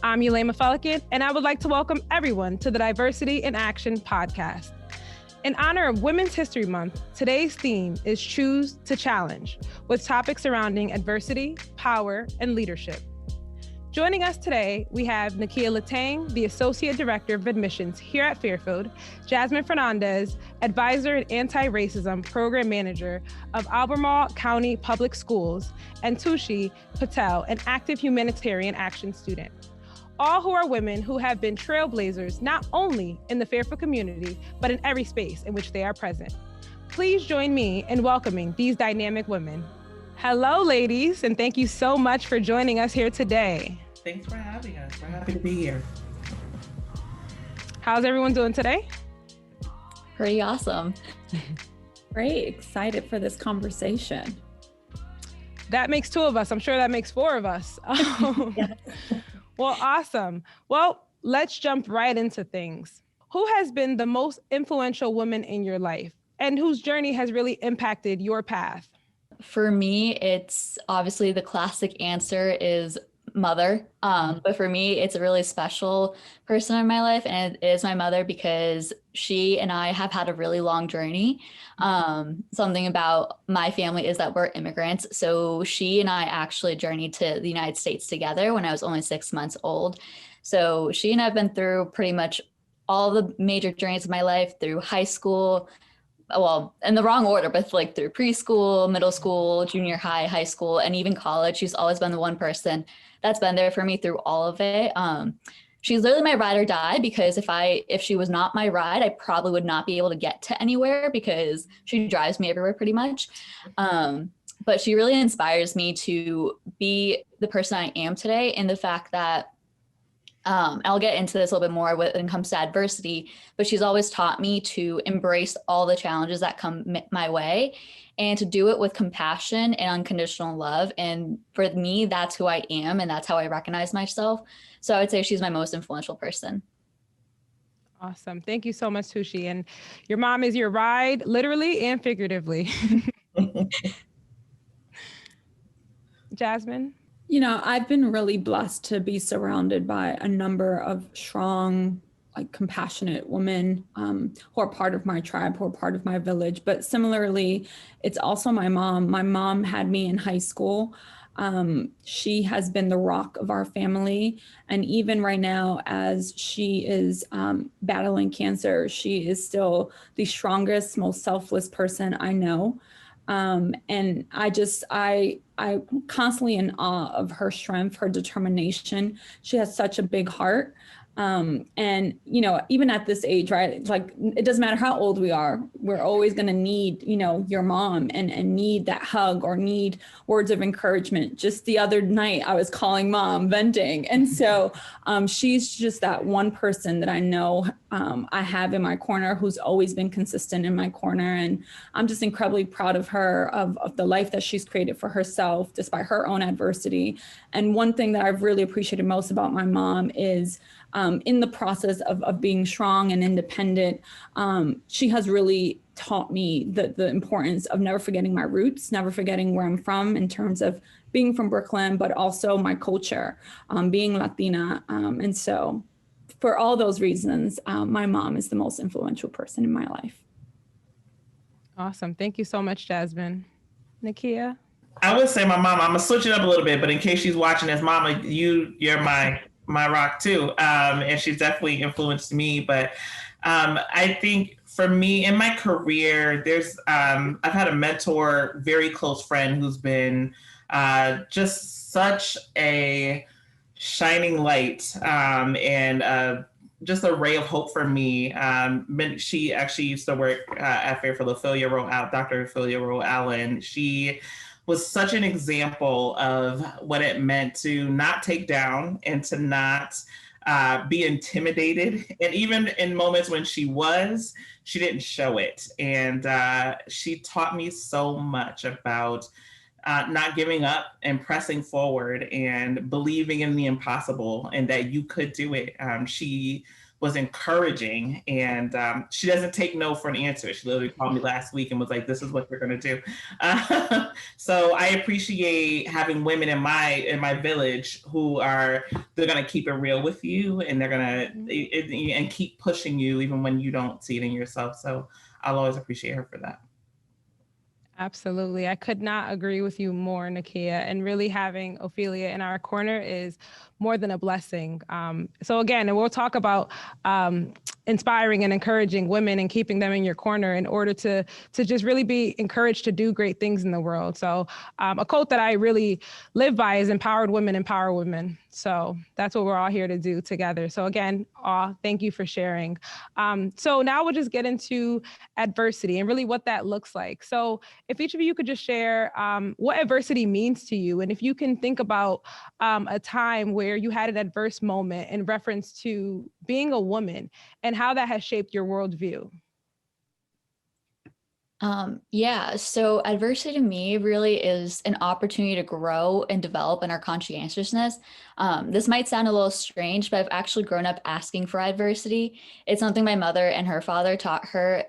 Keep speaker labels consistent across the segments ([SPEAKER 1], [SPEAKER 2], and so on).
[SPEAKER 1] I'm Yolehema Felican, and I would like to welcome everyone to the Diversity in Action podcast. In honor of Women's History Month, today's theme is Choose to Challenge, with topics surrounding adversity, power, and leadership. Joining us today, we have Nakie Letang, the Associate Director of Admissions here at Fairfield, Jasmine Fernandez, Advisor and Anti-Racism Program Manager of Albemarle County Public Schools, and Tushi Patel, an active humanitarian action student. All who are women who have been trailblazers not only in the Fairfield community, but in every space in which they are present. Please join me in welcoming these dynamic women. Hello, ladies, and thank you so much for joining us here today.
[SPEAKER 2] Thanks for having us. We're happy to be here.
[SPEAKER 1] How's everyone doing today?
[SPEAKER 3] Pretty awesome.
[SPEAKER 4] Great, excited for this conversation.
[SPEAKER 1] That makes two of us. I'm sure that makes four of us. Well, awesome. Well, let's jump right into things. Who has been the most influential woman in your life and whose journey has really impacted your path?
[SPEAKER 3] For me, it's obviously the classic answer is mother. But for me, it's a really special person in my life, and it is my mother because she and I have had a really long journey. Something about my family is that we're immigrants. So she and I actually journeyed to the United States together when I was only 6 months old. So she and I have been through pretty much all the major journeys of my life, through high school, well, in the wrong order, but like through preschool, middle school, junior high, high school, and even college. She's always been the one person that's been there for me through all of it. She's literally my ride or die, because if she was not my ride, I probably would not be able to get to anywhere because she drives me everywhere pretty much. But she really inspires me to be the person I am today, in the fact that I'll get into this a little bit more when it comes to adversity, but she's always taught me to embrace all the challenges that come my way and to do it with compassion and unconditional love. And for me, that's who I am, and that's how I recognize myself. So I would say she's my most influential person.
[SPEAKER 1] Awesome. Thank you so much, Tushi. And your mom is your ride, literally and figuratively. Jasmine?
[SPEAKER 4] You know, I've been really blessed to be surrounded by a number of strong, compassionate women who are part of my tribe, who are part of my village. But similarly, it's also my mom. My mom had me in high school. She has been the rock of our family. And even right now, as she is battling cancer, she is still the strongest, most selfless person I know. And I'm constantly in awe of her strength, her determination. She has such a big heart. And, you know, even at this age, right, it's like, it doesn't matter how old we are, we're always going to need, you know, your mom and need that hug or need words of encouragement. Just the other night, I was calling mom, venting. And so she's just that one person that I know I have in my corner, who's always been consistent in my corner. And I'm just incredibly proud of her, of the life that she's created for herself, despite her own adversity. And one thing that I've really appreciated most about my mom is in the process of being strong and independent, she has really taught me the importance of never forgetting my roots, never forgetting where I'm from in terms of being from Brooklyn, but also my culture, being Latina. And so for all those reasons, my mom is the most influential person in my life.
[SPEAKER 1] Awesome. Thank you so much, Jasmine. Nakia?
[SPEAKER 2] I would say my mom. I'm gonna switch it up a little bit, but in case she's watching this, Mama, you're my rock too, and she's definitely influenced me. But I think for me in my career, there's I've had a mentor, very close friend, who's been just such a shining light and just a ray of hope for me. She actually used to work at Fairfield, Dr. Ophelia Rowe Allen. She was such an example of what it meant to not take down and to not be intimidated. And even in moments when she didn't show it. And she taught me so much about not giving up and pressing forward and believing in the impossible and that you could do it. She was encouraging, and she doesn't take no for an answer. She literally called me last week and was like, "This is what you're going to do." So I appreciate having women in my village who they're going to keep it real with you, and they're going to and keep pushing you even when you don't see it in yourself. So I'll always appreciate her for that.
[SPEAKER 1] Absolutely. I could not agree with you more, Nakie. And really having Ophelia in our corner is more than a blessing. So again, and we'll talk about inspiring and encouraging women and keeping them in your corner in order to just really be encouraged to do great things in the world. So a quote that I really live by is empowered women empower women. So that's what we're all here to do together. So again, thank you for sharing. So now we'll just get into adversity and really what that looks like. So if each of you could just share what adversity means to you, and if you can think about a time where you had an adverse moment in reference to being a woman and how that has shaped your worldview.
[SPEAKER 3] Yeah, so adversity to me really is an opportunity to grow and develop in our conscientiousness. This might sound a little strange, but I've actually grown up asking for adversity. It's something my mother and her father taught her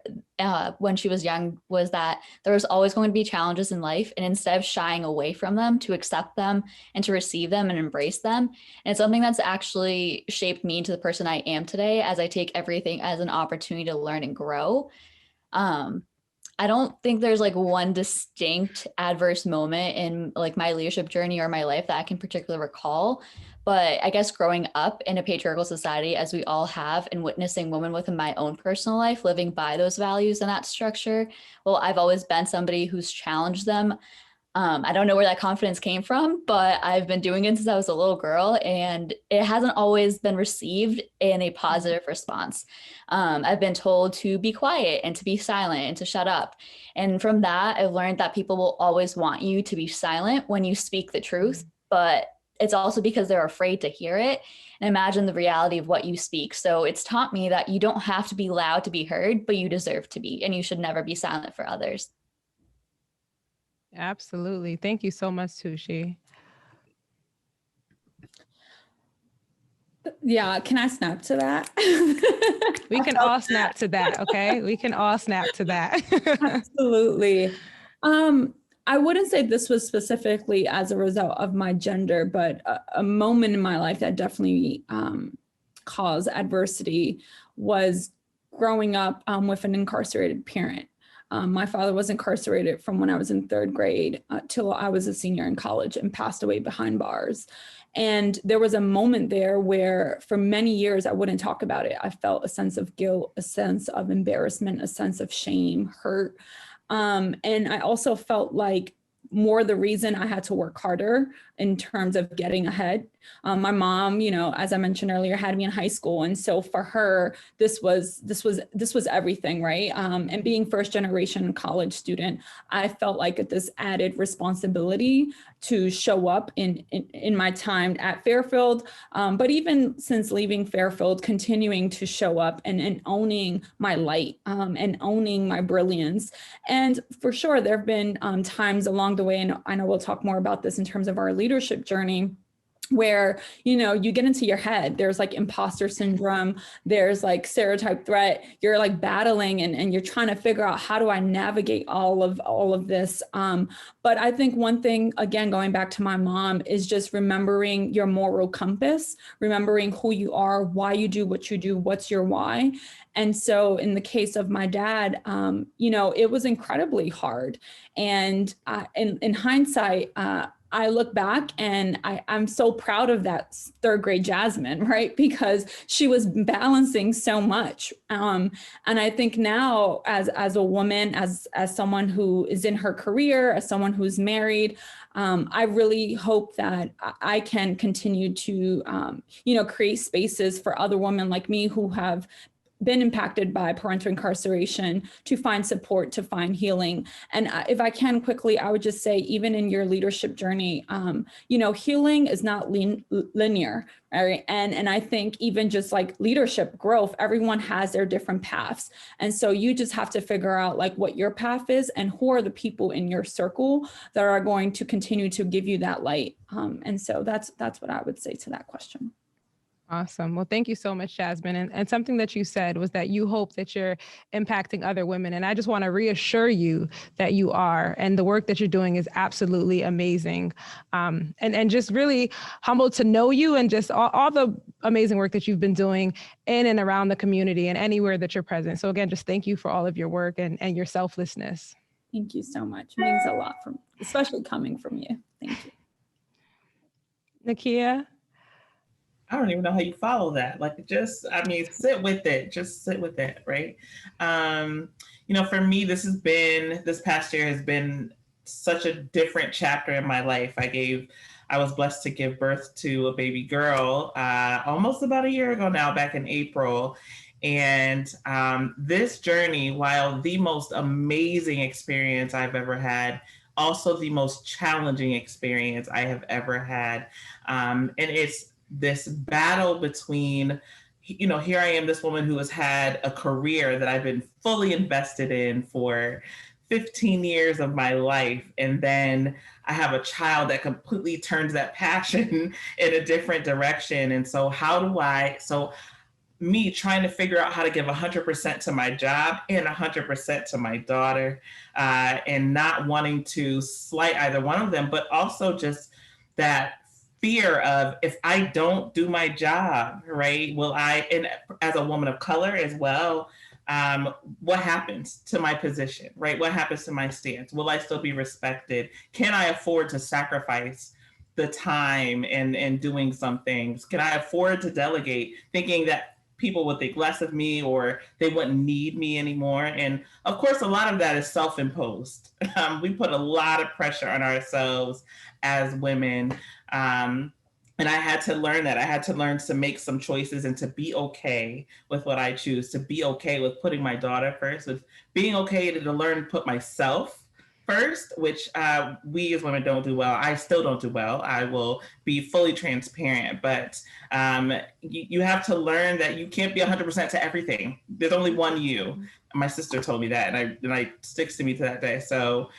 [SPEAKER 3] when she was young, was that there was always going to be challenges in life, and instead of shying away from them, to accept them and to receive them and embrace them. And it's something that's actually shaped me into the person I am today, as I take everything as an opportunity to learn and grow. I don't think there's like one distinct adverse moment in like my leadership journey or my life that I can particularly recall. But I guess growing up in a patriarchal society, as we all have, and witnessing women within my own personal life living by those values and that structure, well, I've always been somebody who's challenged them. I don't know where that confidence came from, but I've been doing it since I was a little girl, and it hasn't always been received in a positive response. I've been told to be quiet and to be silent and to shut up. And from that, I've learned that people will always want you to be silent when you speak the truth, but it's also because they're afraid to hear it and imagine the reality of what you speak. So it's taught me that you don't have to be loud to be heard, but you deserve to be, and you should never be silent for others.
[SPEAKER 1] Absolutely. Thank you so much, Tushi.
[SPEAKER 4] Yeah, can I snap to that?
[SPEAKER 1] We can all snap to that, okay? We can all snap to that.
[SPEAKER 4] Absolutely. I wouldn't say this was specifically as a result of my gender, but a moment in my life that definitely caused adversity was growing up with an incarcerated parent. My father was incarcerated from when I was in third grade till I was a senior in college, and passed away behind bars. And there was a moment there where for many years I wouldn't talk about it. I felt a sense of guilt, a sense of embarrassment, a sense of shame, hurt. And I also felt like more the reason I had to work harder in terms of getting ahead. My mom, you know, as I mentioned earlier, had me in high school. And so for her, this was everything, right? And being first generation college student, I felt like this added responsibility to show up in my time at Fairfield. But even since leaving Fairfield, continuing to show up and owning my light and owning my brilliance. And for sure, there have been times along the way, and I know we'll talk more about this in terms of our leadership journey, where, you know, you get into your head. There's like imposter syndrome, there's like stereotype threat, you're like battling and you're trying to figure out, how do I navigate all of this? But I think one thing, again, going back to my mom, is just remembering your moral compass, remembering who you are, why you do what you do, what's your why. And so in the case of my dad, you know, it was incredibly hard. And in hindsight, I look back and I'm so proud of that third grade Jasmine, right? Because she was balancing so much. And I think now as a woman, as someone who is in her career, as someone who's married, I really hope that I can continue to, you know, create spaces for other women like me who have been impacted by parental incarceration to find support, to find healing. And if I can quickly, I would just say, even in your leadership journey, you know, healing is not linear, right? And I think even just like leadership growth, everyone has their different paths. And so you just have to figure out like what your path is and who are the people in your circle that are going to continue to give you that light. And so that's what I would say to that question.
[SPEAKER 1] Awesome. Well, thank you so much, Jasmine. And something that you said was that you hope that you're impacting other women. And I just want to reassure you that you are. And the work that you're doing is absolutely amazing. And just really humbled to know you and just all the amazing work that you've been doing in and around the community and anywhere that you're present. So again, just thank you for all of your work and your selflessness.
[SPEAKER 4] Thank you so much. It means a lot especially coming from you. Thank you.
[SPEAKER 1] Nakie?
[SPEAKER 2] I don't even know how you follow that. Like, sit with it. Just sit with it, right? For me, this past year has been such a different chapter in my life. I was blessed to give birth to a baby girl almost about a year ago now, back in April. And this journey, while the most amazing experience I've ever had, also the most challenging experience I have ever had. And it's this battle between, here I am, this woman who has had a career that I've been fully invested in for 15 years of my life. And then I have a child that completely turns that passion in a different direction. And so me trying to figure out how to give 100% to my job and 100% to my daughter, and not wanting to slight either one of them, but also just that fear of, if I don't do my job, right, and as a woman of color as well, what happens to my position, right? What happens to my stance? Will I still be respected? Can I afford to sacrifice the time and doing some things? Can I afford to delegate, thinking that people would think less of me or they wouldn't need me anymore? And of course, a lot of that is self-imposed. We put a lot of pressure on ourselves as women. And I had to learn that. I had to learn to make some choices and to be okay with what I choose, to be okay with putting my daughter first, with being okay to learn to put myself first, which we as women don't do well. I still don't do well. I will be fully transparent, but you have to learn that you can't be 100% to everything. There's only one you. My sister told me that, and I sticks to me to that day. So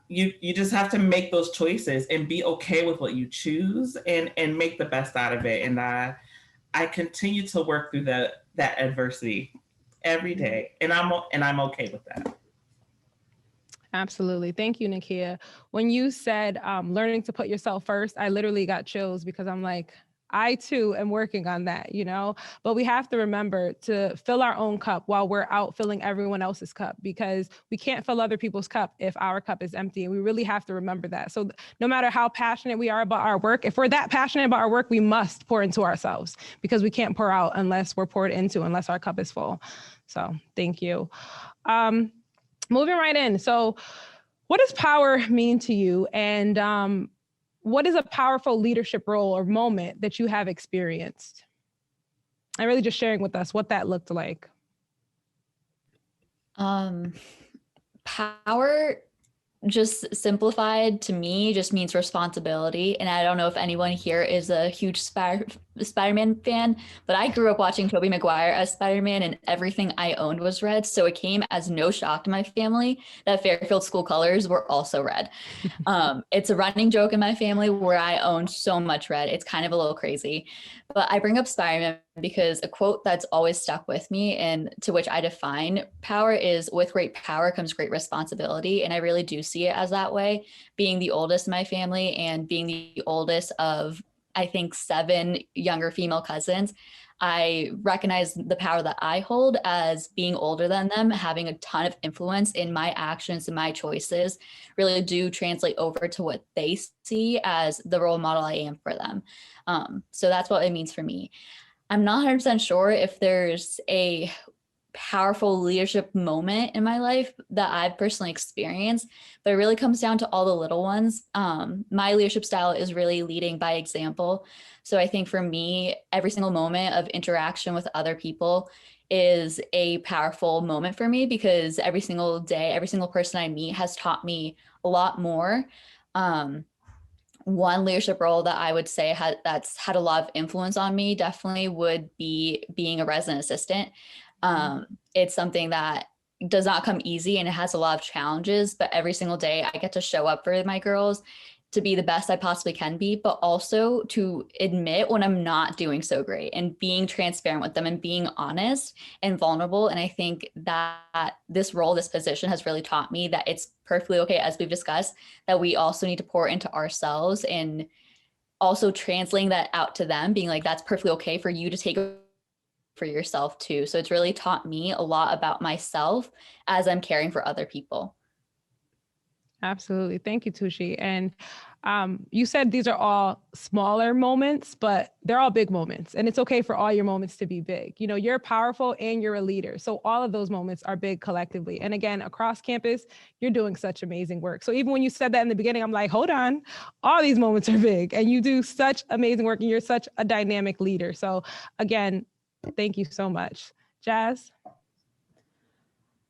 [SPEAKER 2] you just have to make those choices and be okay with what you choose and make the best out of it. And I continue to work through that adversity every day, and I'm okay with that.
[SPEAKER 1] Absolutely. Thank you, Nakie. When you said learning to put yourself first, I literally got chills because I'm like, I too am working on that, but we have to remember to fill our own cup while we're out filling everyone else's cup, because we can't fill other people's cup if our cup is empty. And we really have to remember that. So no matter how passionate we are about our work, if we're that passionate about our work, we must pour into ourselves, because we can't pour out unless we're poured into, unless our cup is full. So thank you. Moving right in. So what does power mean to you? And what is a powerful leadership role or moment that you have experienced? And really just sharing with us what that looked like.
[SPEAKER 3] Power, just simplified to me, just means responsibility. And I don't know if anyone here is a huge Spider-Man fan, but I grew up watching Tobey Maguire as Spider-Man, and everything I owned was red. So it came as no shock to my family that Fairfield school colors were also red. It's a running joke in my family where I own so much red. It's kind of a little crazy. But I bring up Spider-Man because a quote that's always stuck with me, and to which I define power, is, with great power comes great responsibility. And I really do see it as that way, being the oldest in my family and being the oldest of, I think, 7 younger female cousins. I recognize the power that I hold as being older than them, having a ton of influence in my actions and my choices really do translate over to what they see as the role model I am for them. So that's what it means for me. I'm not 100% sure if there's a powerful leadership moment in my life that I've personally experienced, but it really comes down to all the little ones. My leadership style is really leading by example. So I think for me, every single moment of interaction with other people is a powerful moment for me, because every single day, every single person I meet has taught me a lot more. One leadership role that I would say that's had a lot of influence on me definitely would be being a resident assistant. It's something that does not come easy, and it has a lot of challenges, but every single day I get to show up for my girls to be the best I possibly can be, but also to admit when I'm not doing so great and being transparent with them and being honest and vulnerable. And I think that this role, this position has really taught me that it's perfectly okay, as we've discussed, that we also need to pour into ourselves, and also translating that out to them, being like, that's perfectly okay for you to take for yourself too. So it's really taught me a lot about myself as I'm caring for other people.
[SPEAKER 1] Absolutely. Thank you, Tushi. And you said these are all smaller moments, but they're all big moments. And it's okay for all your moments to be big. You know, you're powerful and you're a leader. So all of those moments are big collectively. And again, across campus, you're doing such amazing work. So even when you said that in the beginning, I'm like, hold on, all these moments are big and you do such amazing work and you're such a dynamic leader. So again, thank you so much. Jazz?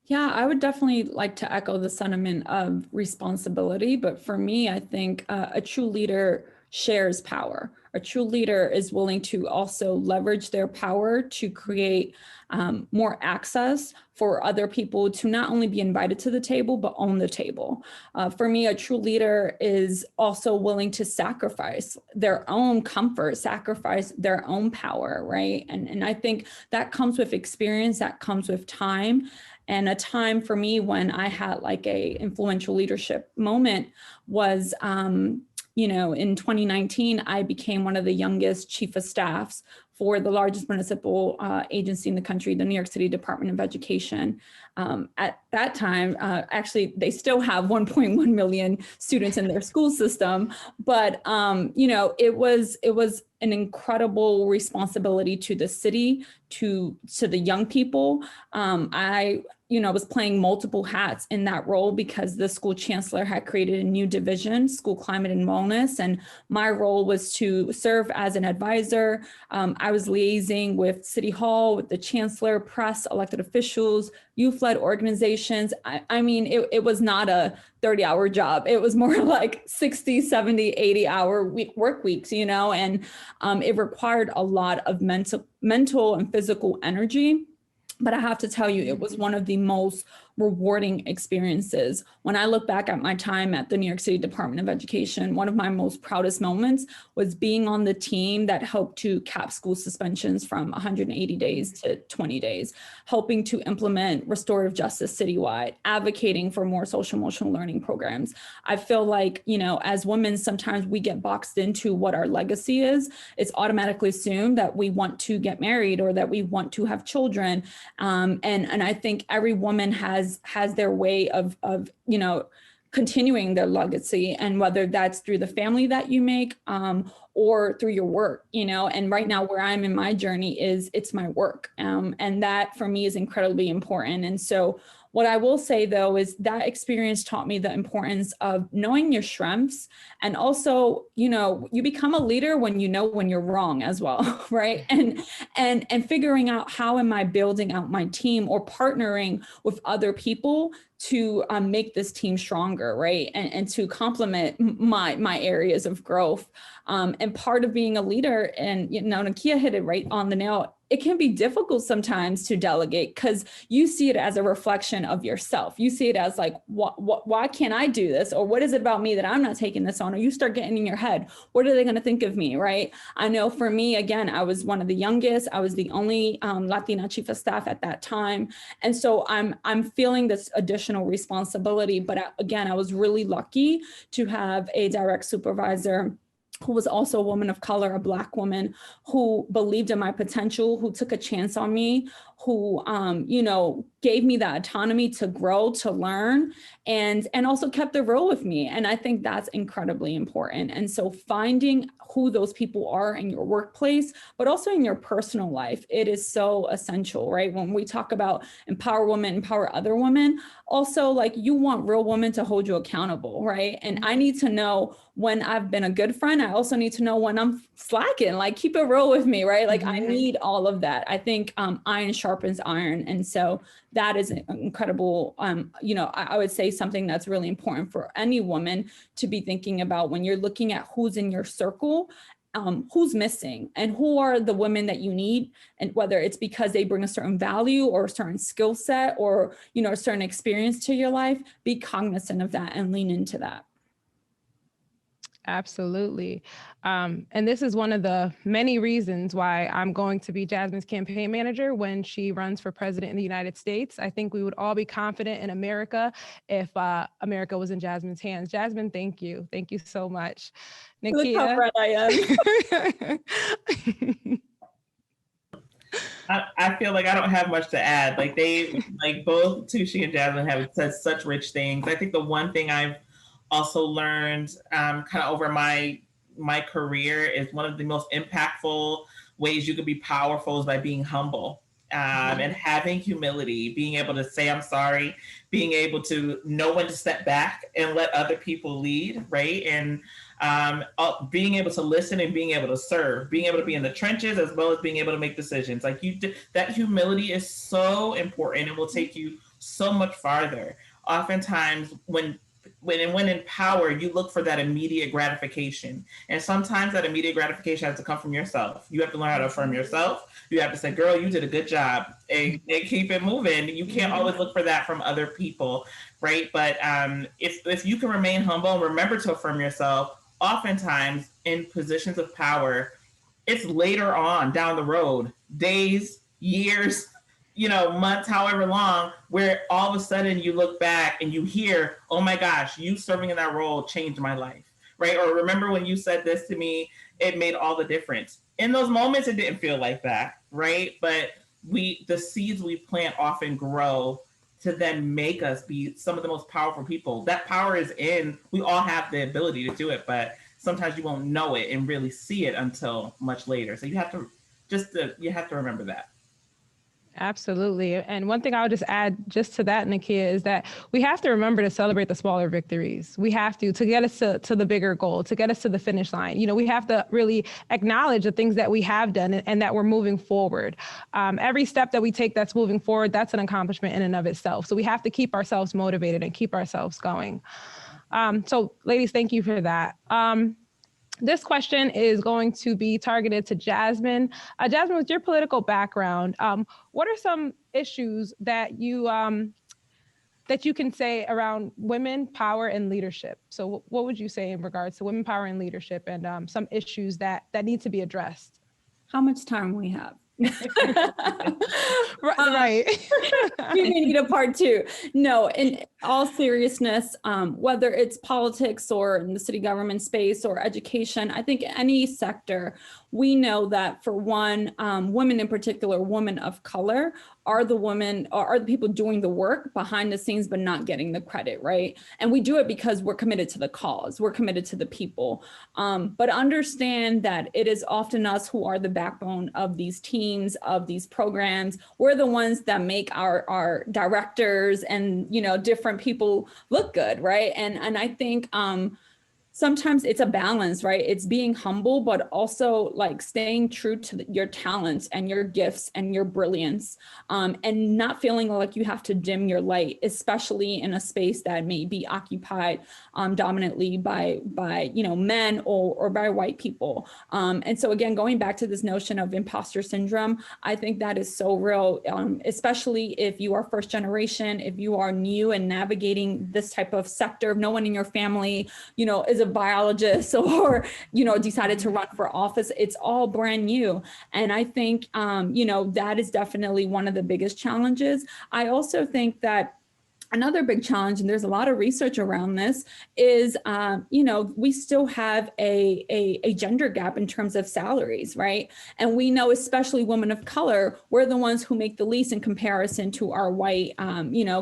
[SPEAKER 4] Yeah, I would definitely like to echo the sentiment of responsibility. But for me, I think a true leader shares power. A true leader is willing to also leverage their power to create more access for other people to not only be invited to the table, but own the table. For me, a true leader is also willing to sacrifice their own comfort, sacrifice their own power, right? And I think that comes with experience, that comes with time. And a time for me when I had like a influential leadership moment was, in 2019, I became one of the youngest chief of staffs for the largest municipal agency in the country, the New York City Department of Education. At that time, actually, they still have 1.1 million students in their school system, but it was an incredible responsibility to the city, to the young people. I was playing multiple hats in that role because the school chancellor had created a new division, school climate and wellness. And my role was to serve as an advisor. I was liaising with City Hall, with the chancellor, press, elected officials, youth-led organizations. It was not a 30-hour job. It was more like 60, 70, 80-hour work weeks, and it required a lot of mental and physical energy. But I have to tell you, it was one of the most rewarding experiences. When I look back at my time at the New York City Department of Education, one of my most proudest moments was being on the team that helped to cap school suspensions from 180 days to 20 days, helping to implement restorative justice citywide, advocating for more social emotional learning programs. I feel like, as women, sometimes we get boxed into what our legacy is. It's automatically assumed that we want to get married or that we want to have children. And I think every woman has their way of continuing their legacy, and whether that's through the family that you make or through your work, and right now where I'm in my journey it's my work. And that for me is incredibly important. And so what I will say though is that experience taught me the importance of knowing your strengths, and also, you become a leader when you're wrong as well, right? And figuring out how am I building out my team or partnering with other people to make this team stronger, right? And to complement my areas of growth. And part of being a leader, and Nakie hit it right on the nail, it can be difficult sometimes to delegate because you see it as a reflection of yourself. You see it as like, why can't I do this? Or what is it about me that I'm not taking this on? Or you start getting in your head, what are they going to think of me, right? I know for me, again, I was one of the youngest. I was the only Latina chief of staff at that time. And so I'm feeling this additional responsibility. But again, I was really lucky to have a direct supervisor who was also a woman of color, a Black woman, who believed in my potential, who took a chance on me, who, gave me that autonomy to grow, to learn, and also kept the role with me. And I think that's incredibly important. And so finding who those people are in your workplace, but also in your personal life, it is so essential, right? When we talk about empower women, empower other women, also like you want real women to hold you accountable, right? And I need to know when I've been a good friend. I also need to know when I'm slacking, like keep it real with me, right? Like I need all of that. I think iron sharpens iron. And so that is incredible. I would say something that's really important for any woman to be thinking about when you're looking at who's in your circle, who's missing and who are the women that you need, and whether it's because they bring a certain value or a certain skill set or, a certain experience to your life, be cognizant of that and lean into that.
[SPEAKER 1] Absolutely. And this is one of the many reasons why I'm going to be Jasmine's campaign manager when she runs for president in the United States. I think we would all be confident in America if America was in Jasmine's hands. Jasmine, thank you. Thank you so much.
[SPEAKER 4] Look how
[SPEAKER 1] Nakie.
[SPEAKER 4] red I am.
[SPEAKER 2] I feel like I don't have much to add. Like both Tushi and Jasmine have said such rich things. I think the one thing I've also learned kind of over my career is one of the most impactful ways you can be powerful is by being humble and having humility, being able to say I'm sorry, being able to know when to step back and let other people lead, right? And being able to listen and being able to serve, being able to be in the trenches as well as being able to make decisions. Like that humility is so important and will take you so much farther. Oftentimes when in power, you look for that immediate gratification. And sometimes that immediate gratification has to come from yourself. You have to learn how to affirm yourself. You have to say, girl, you did a good job, and keep it moving. You can't always look for that from other people, right? But if you can remain humble and remember to affirm yourself, oftentimes in positions of power, it's later on down the road, days, years, months, however long, where all of a sudden you look back and you hear, oh my gosh, you serving in that role changed my life, right? Or remember when you said this to me, it made all the difference. In those moments, it didn't feel like that, right? But the seeds we plant often grow to then make us be some of the most powerful people. That power is we all have the ability to do it, but sometimes you won't know it and really see it until much later. So you have to remember that.
[SPEAKER 1] Absolutely. And one thing I would just add just to that, Nakie, is that we have to remember to celebrate the smaller victories. We have to get us to the bigger goal, to get us to the finish line. We have to really acknowledge the things that we have done and that we're moving forward. Every step that we take that's moving forward, that's an accomplishment in and of itself. So we have to keep ourselves motivated and keep ourselves going. So ladies, thank you for that. This question is going to be targeted to Jasmine. Jasmine, with your political background, what are some issues that you can say around women, power, and leadership? So what would you say in regards to women, power, and leadership and some issues that need to be addressed?
[SPEAKER 4] How much time we have?
[SPEAKER 1] Right.
[SPEAKER 4] We may need a part two. No, in all seriousness, whether it's politics or in the city government space or education, I think any sector, we know that for one, women in particular, women of color, are the people doing the work behind the scenes, but not getting the credit, right? And we do it because we're committed to the cause, we're committed to the people. But understand that it is often us who are the backbone of these teams, of these programs. We're the ones that make our directors and different people look good, right? And I think sometimes it's a balance, right? It's being humble, but also like staying true to your talents and your gifts and your brilliance, and not feeling like you have to dim your light, especially in a space that may be occupied dominantly by men or by white people. And so again, going back to this notion of imposter syndrome, I think that is so real, especially if you are first generation, if you are new and navigating this type of sector, no one in your family, is a biologist or decided to run for office. It's all brand new, and I think that is definitely one of the biggest challenges. I also think that another big challenge, and there's a lot of research around this, is, we still have a gender gap in terms of salaries, right? And we know, especially women of color, we're the ones who make the least in comparison to our white,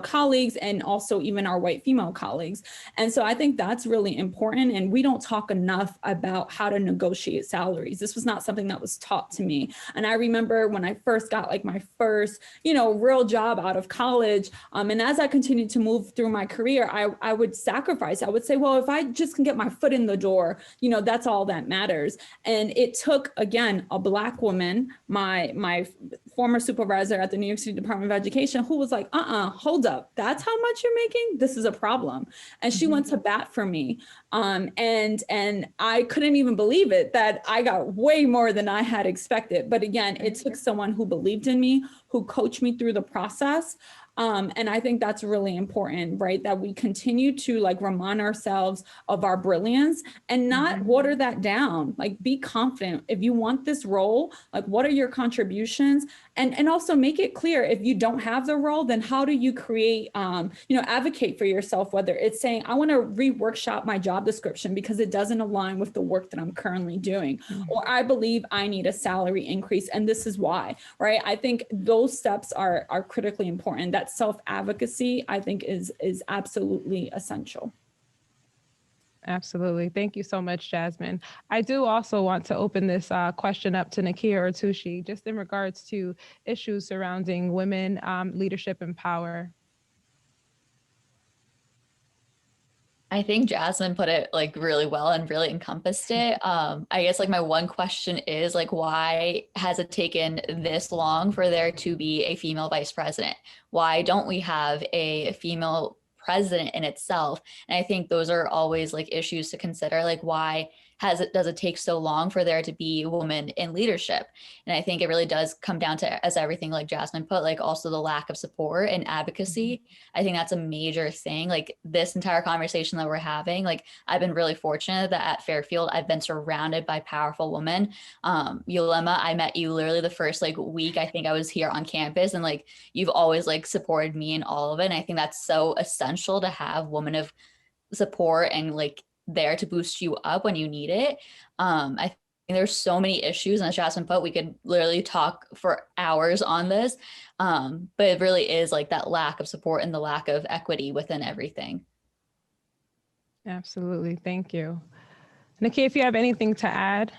[SPEAKER 4] colleagues, and also even our white female colleagues. And so I think that's really important. And we don't talk enough about how to negotiate salaries. This was not something that was taught to me. And I remember when I first got my first, real job out of college, and as I continued to move through my career, I would sacrifice. I would say, well, if I just can get my foot in the door, that's all that matters. And it took, again, a Black woman, my former supervisor at the New York City Department of Education, who was like, hold up, that's how much you're making? This is a problem. And she went to bat for me. And I couldn't even believe it that I got way more than I had expected. But again, it took someone who believed in me, who coach me through the process. And I think that's really important, right? That we continue to like remind ourselves of our brilliance and not water that down. Like, be confident. If you want this role, like, what are your contributions? And also make it clear, if you don't have the role, then how do you create, advocate for yourself, whether it's saying, I want to re-workshop my job description because it doesn't align with the work that I'm currently doing, or I believe I need a salary increase and this is why, right? I think those steps are critically important. That self-advocacy, I think, is absolutely essential.
[SPEAKER 1] Absolutely. Thank you so much, Jasmine. I do also want to open this question up to Nakie or Tushi, just in regards to issues surrounding women, leadership, and power.
[SPEAKER 3] I think Jasmine put it like really well and really encompassed it. I guess like my one question is like, why has it taken this long for there to be a female vice president? Why don't we have a female president in itself? And I think those are always like issues to consider. Like, why does it take so long for there to be a woman in leadership? And I think it really does come down to, as everything like Jasmine put, like also the lack of support and advocacy. I think that's a major thing. Like this entire conversation that we're having, like I've been really fortunate that at Fairfield, I've been surrounded by powerful women. Yolehema, I met you literally the first like week I think I was here on campus, and like you've always like supported me in all of it. And I think that's so essential to have women of support and like there to boost you up when you need it. I think there's so many issues, and as Jasmine put, we could literally talk for hours on this, but it really is like that lack of support and the lack of equity within everything.
[SPEAKER 1] Absolutely. Thank you. Nakie, if you have anything to add.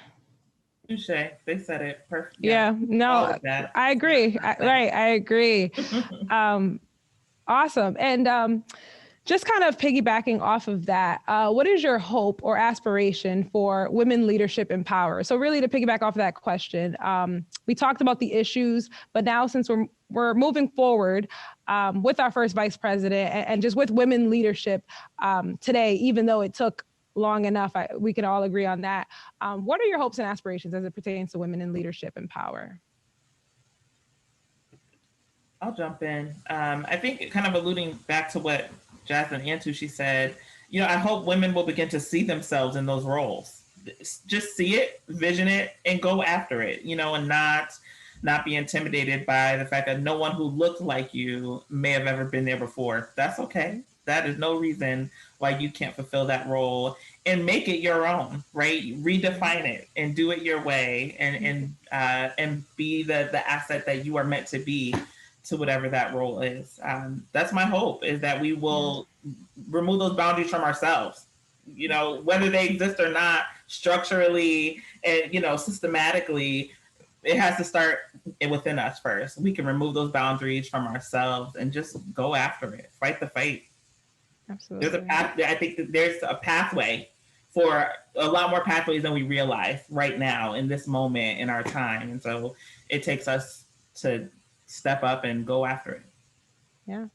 [SPEAKER 2] Touché. They said it perfect.
[SPEAKER 1] Yeah, no, I agree. I agree. Awesome. And just kind of piggybacking off of that, what is your hope or aspiration for women leadership and power? So really to piggyback off of that question, we talked about the issues, but now since we're moving forward with our first vice president and just with women leadership today, even though it took long enough, we can all agree on that. What are your hopes and aspirations as it pertains to women in leadership and power?
[SPEAKER 2] I'll jump in. I think kind of alluding back to what Jasmine and Tushi said, I hope women will begin to see themselves in those roles. Just see it, vision it, and go after it, and not be intimidated by the fact that no one who looked like you may have ever been there before. That's okay. That is no reason why you can't fulfill that role, and make it your own, right? Redefine it and do it your way, and be the asset that you are meant to be to whatever that role is. That's my hope, is that we will remove those boundaries from ourselves, whether they exist or not, structurally and, systematically. It has to start within us first. We can remove those boundaries from ourselves and just go after it, fight the fight.
[SPEAKER 1] Absolutely.
[SPEAKER 2] There's a path. I think that there's a pathway, for a lot more pathways than we realize right now in this moment in our time. And so it takes us to step up and go after it.
[SPEAKER 1] Yeah.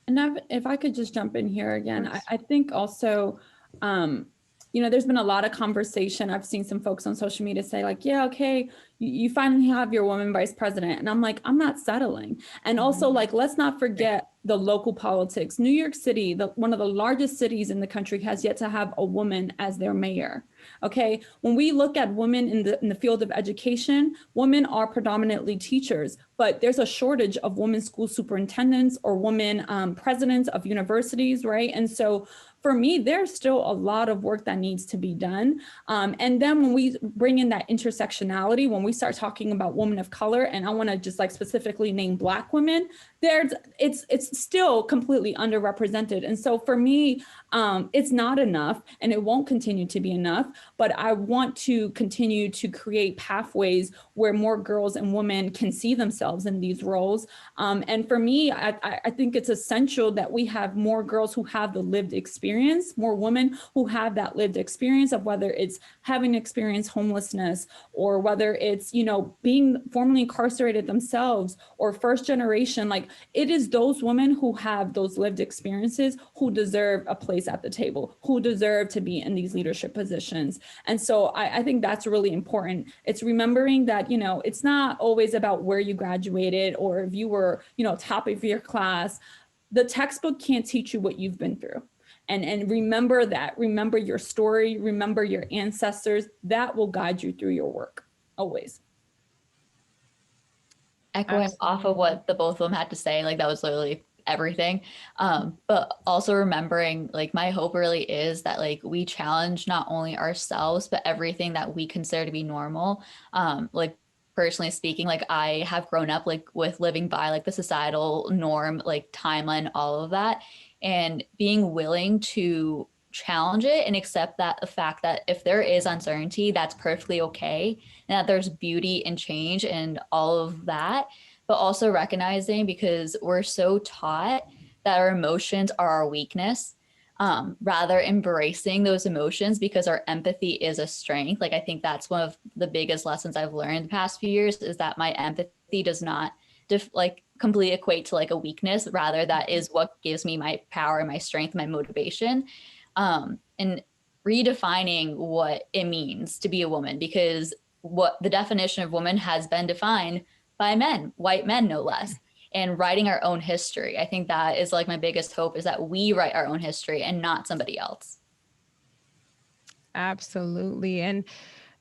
[SPEAKER 4] And if I could just jump in here again, I think also, there's been a lot of conversation. I've seen some folks on social media say like, yeah, okay, you finally have your woman vice president. And I'm like, I'm not settling. And also like, let's not forget the local politics. New York City, one of the largest cities in the country, has yet to have a woman as their mayor. Okay, when we look at women in the field of education, women are predominantly teachers, but there's a shortage of women school superintendents or women presidents of universities, right? And so for me, there's still a lot of work that needs to be done. And then when we bring in that intersectionality, when we start talking about women of color, and I want to just like specifically name Black women, it's still completely underrepresented. And so for me, it's not enough, and it won't continue to be enough, but I want to continue to create pathways where more girls and women can see themselves in these roles. And for me, I think it's essential that we have more girls who have the lived experience, more women who have that lived experience of whether it's having experienced homelessness, or whether it's it's, being formerly incarcerated themselves or first generation, like it is those women who have those lived experiences who deserve a place at the table, who deserve to be in these leadership positions. And so I think that's really important. It's remembering that, it's not always about where you graduated or if you were, top of your class. The textbook can't teach you what you've been through. And remember that, remember your story, remember your ancestors. That will guide you through your work, always.
[SPEAKER 3] Echoing off of what the both of them had to say, like that was literally everything. But also remembering, like my hope really is that like we challenge not only ourselves, but everything that we consider to be normal. Like personally speaking, like I have grown up like with living by like the societal norm, like timeline, all of that. And being willing to challenge it and accept that the fact that if there is uncertainty, that's perfectly okay. And that there's beauty in change and all of that. But also recognizing, because we're so taught that our emotions are our weakness, rather embracing those emotions because our empathy is a strength. Like I think that's one of the biggest lessons I've learned the past few years, is that my empathy does not completely equate to like a weakness. Rather, that is what gives me my power, my strength, my motivation, and redefining what it means to be a woman, because what the definition of woman has been defined by men, white men, no less, and writing our own history. I think that is like my biggest hope, is that we write our own history and not somebody else.
[SPEAKER 1] Absolutely. And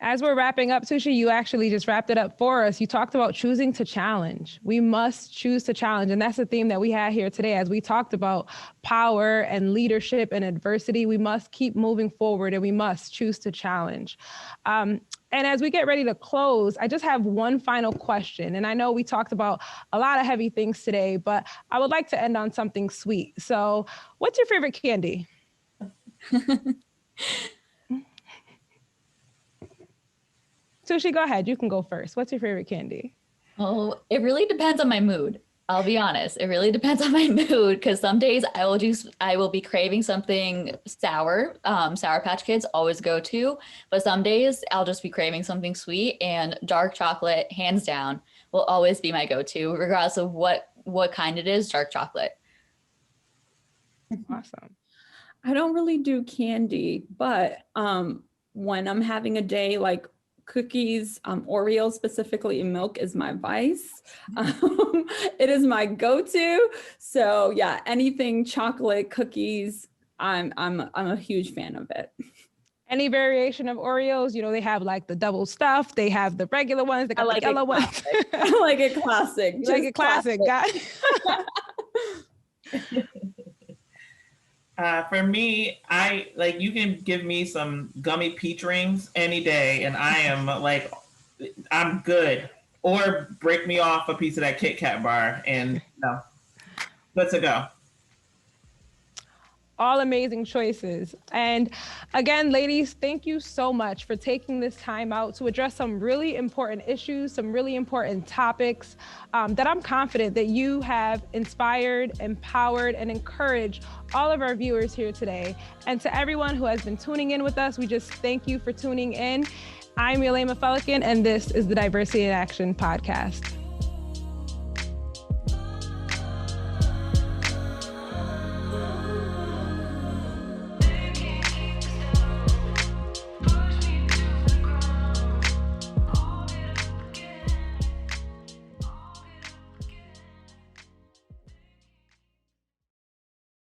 [SPEAKER 1] as we're wrapping up, Tushi, you actually just wrapped it up for us. You talked about choosing to challenge. We must choose to challenge. And that's the theme that we had here today. As we talked about power and leadership and adversity, we must keep moving forward and we must choose to challenge. And as we get ready to close, I just have one final question. And I know we talked about a lot of heavy things today, but I would like to end on something sweet. So what's your favorite candy? Tushi, go ahead. You can go first. What's your favorite candy?
[SPEAKER 3] Oh, it really depends on my mood. I'll be honest. It really depends on my mood, because some days I will be craving something sour. Sour Patch Kids always go to, but some days I'll just be craving something sweet, and dark chocolate, hands down, will always be my go-to, regardless of what kind it is. Dark chocolate.
[SPEAKER 1] Awesome.
[SPEAKER 4] I don't really do candy, but when I'm having a day like cookies, Oreos specifically, and milk is my vice. It is my go-to. So yeah, anything chocolate, cookies, I'm a huge fan of it.
[SPEAKER 1] Any variation of Oreos? They have like the double stuff. They have the regular ones. They got the yellow ones.
[SPEAKER 4] I like it classic.
[SPEAKER 1] You like it classic.
[SPEAKER 2] For me, you can give me some gummy peach rings any day, and I am like, I'm good. Or break me off a piece of that Kit Kat bar, and good to go.
[SPEAKER 1] All amazing choices. And again, ladies, thank you so much for taking this time out to address some really important issues, some really important topics that I'm confident that you have inspired, empowered, and encouraged all of our viewers here today. And to everyone who has been tuning in with us, we just thank you for tuning in. I'm Yolehema Felican, and this is the Diversity in Action podcast.